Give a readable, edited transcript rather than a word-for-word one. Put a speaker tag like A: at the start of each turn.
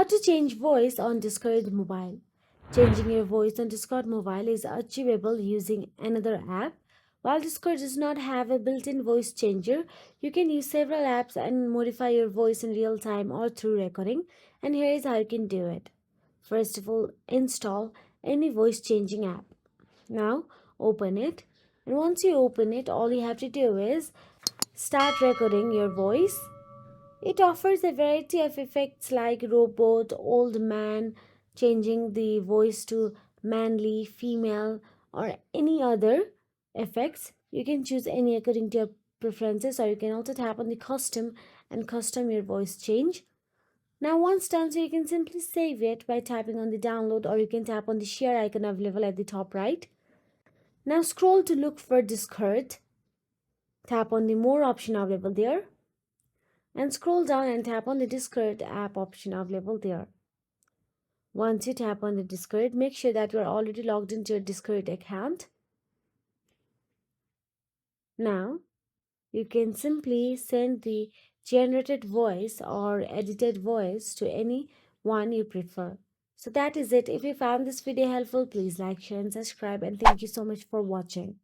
A: How to change voice on Discord mobile. Changing your voice on Discord mobile is achievable using another app. While Discord does not have a built-in voice changer, you can use several apps and modify your voice in real time or through recording. And here is how you can do it. First of all, install any voice changing app. Now, open it. And once you open it, all you have to do is start recording your voice. It offers a variety of effects like robot, old man, changing the voice to manly, female, or any other effects. You can choose any according to your preferences, or you can also tap on the custom and custom your voice change. Now, once done, so you can simply save it by tapping on the download, or you can tap on the share icon available at the top right. Now, scroll to look for Discord. Tap on the more option available there and scroll down and tap on the Discord app option available there. Once you tap on the Discord, make sure that you are already logged into your Discord account. Now, you can simply send the generated voice or edited voice to any one you prefer. So that is it. If you found this video helpful, please like, share and subscribe, and thank you so much for watching.